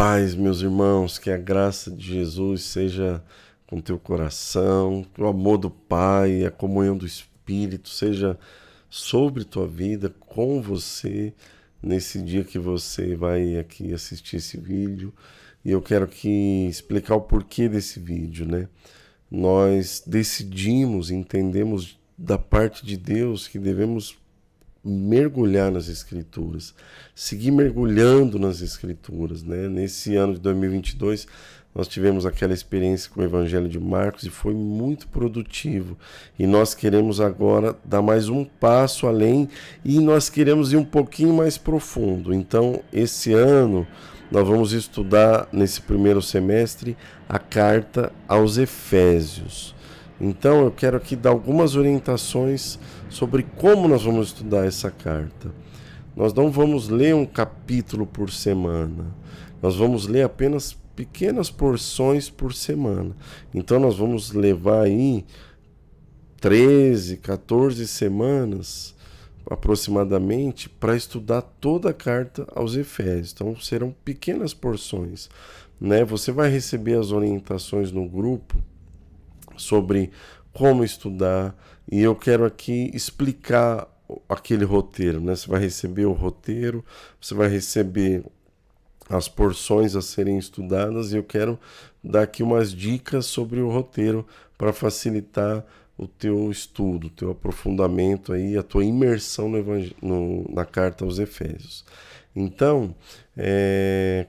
paz, meus irmãos, que a graça de Jesus seja com teu coração, que o amor do Pai, a comunhão do Espírito seja sobre tua vida, com você, nesse dia que você vai aqui assistir esse vídeo. E eu quero aqui explicar o porquê desse vídeo, né? Nós decidimos, entendemos da parte de Deus que devemos mergulhar nas Escrituras, seguir mergulhando nas Escrituras, né? Nesse ano de 2022, nós tivemos aquela experiência com o Evangelho de Marcos e foi muito produtivo. E nós queremos agora dar mais um passo além e nós queremos ir um pouquinho mais profundo. Então, esse ano, nós vamos estudar nesse primeiro semestre a carta aos Efésios. Então eu quero aqui dar algumas orientações sobre como nós vamos estudar essa carta. Nós não vamos ler um capítulo por semana. Nós vamos ler apenas pequenas porções por semana. Então nós vamos levar aí 13, 14 semanas aproximadamente para estudar toda a carta aos Efésios. Então serão pequenas porções, né? Você vai receber as orientações no grupo sobre como estudar, e eu quero aqui explicar aquele roteiro, né? Você vai receber o roteiro, você vai receber as porções a serem estudadas, e eu quero dar aqui umas dicas sobre o roteiro para facilitar o teu estudo, o teu aprofundamento aí, a tua imersão na carta aos Efésios. Então,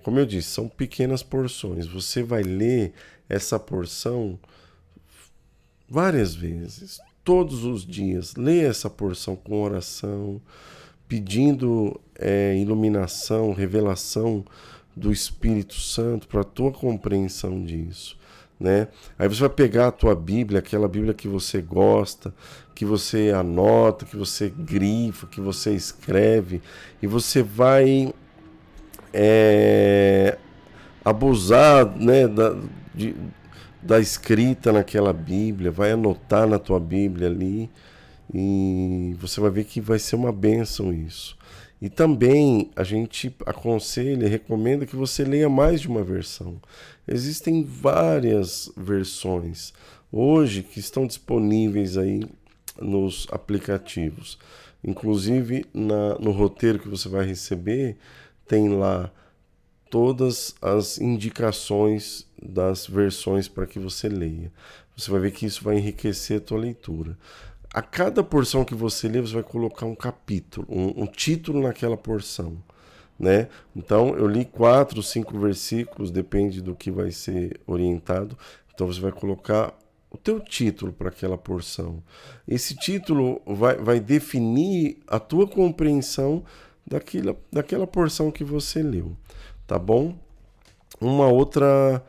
como eu disse, são pequenas porções. Você vai ler essa porção várias vezes, todos os dias. Leia essa porção com oração, pedindo iluminação, revelação do Espírito Santo para a tua compreensão disso, né? Aí você vai pegar a tua Bíblia, aquela Bíblia que você gosta, que você anota, que você grifa, que você escreve, e você vai abusar, né, da escrita naquela Bíblia, vai anotar na tua Bíblia ali e você vai ver que vai ser uma bênção isso. E também a gente aconselha e recomenda que você leia mais de uma versão. Existem várias versões hoje que estão disponíveis aí nos aplicativos. Inclusive no roteiro que você vai receber tem lá todas as indicações das versões para que você leia. Você vai ver que isso vai enriquecer a tua leitura. A cada porção que você lê, você vai colocar um capítulo, um título naquela porção, né? Então, eu li 4, 5 versículos, depende do que vai ser orientado. Então, você vai colocar o teu título para aquela porção. Esse título vai definir a tua compreensão daquela porção que você leu, tá bom? Uma outra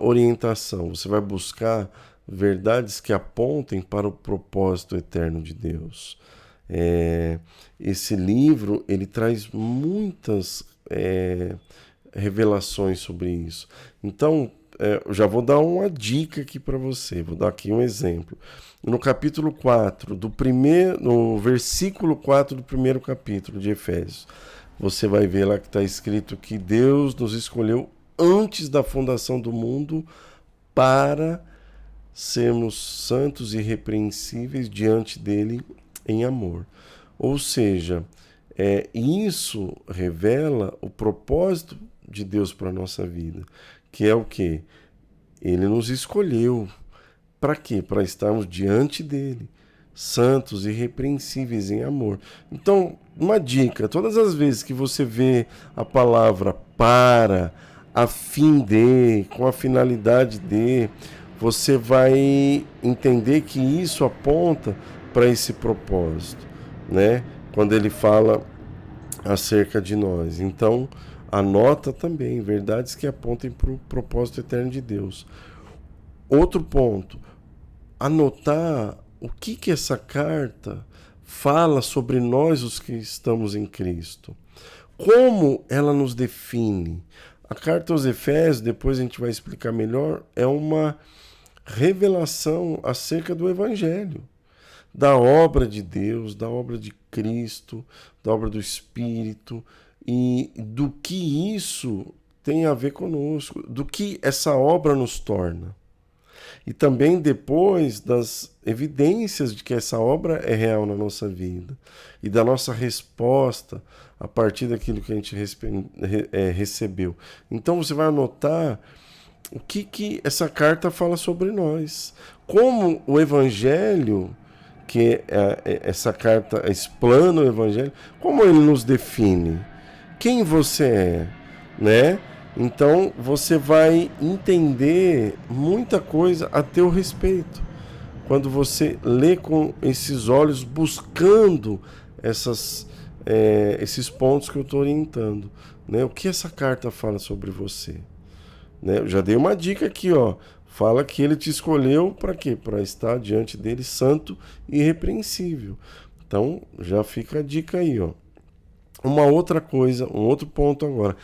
orientação, você vai buscar verdades que apontem para o propósito eterno de Deus. Esse livro, ele traz muitas revelações sobre isso. Então, eu já vou dar uma dica aqui para você, vou dar aqui um exemplo. No capítulo 4, no versículo 4 do primeiro capítulo de Efésios, você vai ver lá que está escrito que Deus nos escolheu antes da fundação do mundo para sermos santos e irrepreensíveis diante dele em amor. Ou seja, isso revela o propósito de Deus para a nossa vida, que é o quê? Ele nos escolheu. Para quê? Para estarmos diante dele, santos e irrepreensíveis em amor. Então, uma dica, todas as vezes que você vê a palavra para, a fim de, com a finalidade de, você vai entender que isso aponta para esse propósito, né? Quando ele fala acerca de nós. Então, anota também verdades que apontem para o propósito eterno de Deus. Outro ponto, anotar o que essa carta fala sobre nós, os que estamos em Cristo. Como ela nos define. A carta aos Efésios, depois a gente vai explicar melhor, é uma revelação acerca do Evangelho, da obra de Deus, da obra de Cristo, da obra do Espírito, e do que isso tem a ver conosco, do que essa obra nos torna. E também depois das evidências de que essa obra é real na nossa vida e da nossa resposta a partir daquilo que a gente recebeu. Então você vai anotar o que essa carta fala sobre nós. Como o Evangelho, que essa carta explana o Evangelho, como ele nos define. Quem você é, né? Então você vai entender muita coisa a teu respeito quando você lê com esses olhos, buscando esses pontos que eu estou orientando, né? O que essa carta fala sobre você, né? Eu já dei uma dica aqui, ó. Fala que ele te escolheu para quê? Para estar diante dele santo e irrepreensível. Então já fica a dica aí, ó. Uma outra coisa, um outro ponto agora.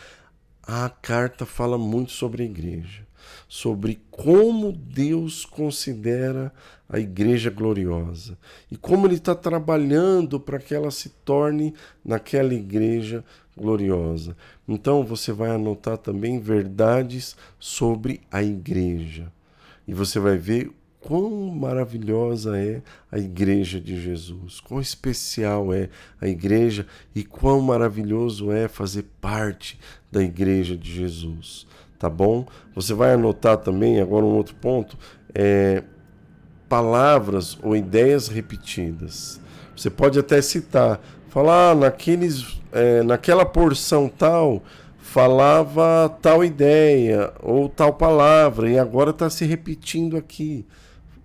A carta fala muito sobre a igreja, sobre como Deus considera a igreja gloriosa e como Ele está trabalhando para que ela se torne naquela igreja gloriosa. Então você vai anotar também verdades sobre a igreja e você vai ver quão maravilhosa é a igreja de Jesus, quão especial é a igreja e quão maravilhoso é fazer parte da igreja de Jesus, tá bom? Você vai anotar também, agora um outro ponto, palavras ou ideias repetidas. Você pode até citar, falar naquela porção tal, falava tal ideia ou tal palavra e agora está se repetindo aqui.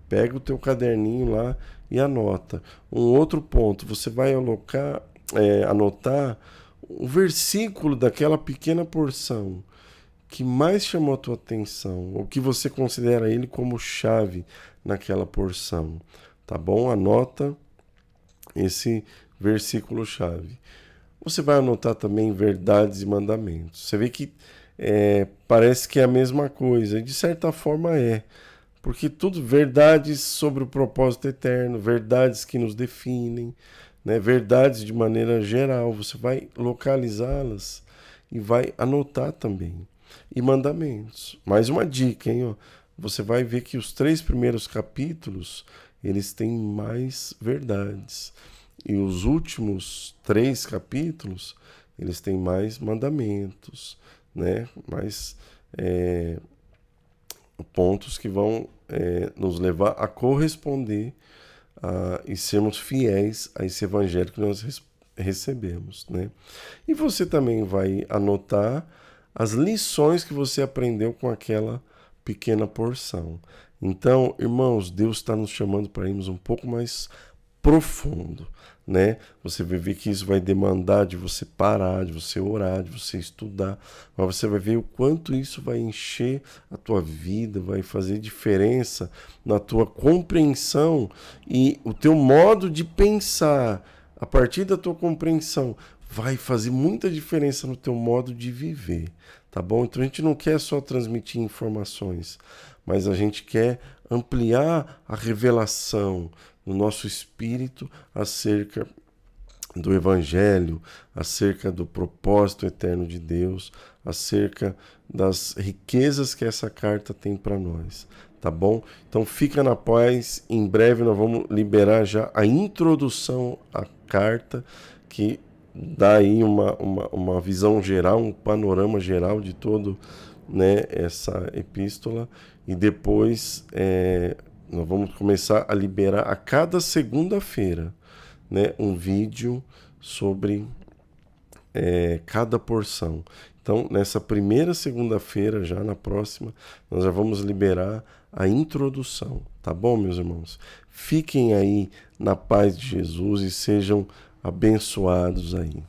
Pega o teu caderninho lá e anota. Um outro ponto, você vai anotar o versículo daquela pequena porção que mais chamou a tua atenção, ou que você considera ele como chave naquela porção, tá bom? Anota esse versículo chave. Você vai anotar também verdades e mandamentos. Você vê que parece que é a mesma coisa, e de certa forma é. Porque tudo verdades sobre o propósito eterno, verdades que nos definem, né? Verdades de maneira geral, você vai localizá-las e vai anotar também. E mandamentos. Mais uma dica, hein? Ó. Você vai ver que os 3 primeiros capítulos, eles têm mais verdades. E os últimos 3 capítulos, eles têm mais mandamentos, né? Mais pontos que vão nos levar a corresponder e sermos fiéis a esse evangelho que nós recebemos, né? E você também vai anotar as lições que você aprendeu com aquela pequena porção. Então, irmãos, Deus está nos chamando para irmos um pouco mais profundo, né? Você vai ver que isso vai demandar de você parar, de você orar, de você estudar, mas você vai ver o quanto isso vai encher a tua vida, vai fazer diferença na tua compreensão e o teu modo de pensar. A partir da tua compreensão, vai fazer muita diferença no teu modo de viver, tá bom? Então a gente não quer só transmitir informações, mas a gente quer ampliar a revelação no nosso espírito acerca do Evangelho, acerca do propósito eterno de Deus, acerca das riquezas que essa carta tem para nós, tá bom? Então fica na paz, em breve nós vamos liberar já a introdução à carta, que dá aí uma visão geral, um panorama geral de todo, né, essa epístola, e depois nós vamos começar a liberar a cada segunda-feira, né, um vídeo sobre cada porção. Então, nessa primeira segunda-feira, já na próxima, nós já vamos liberar a introdução, tá bom, meus irmãos? Fiquem aí na paz de Jesus e sejam abençoados aí.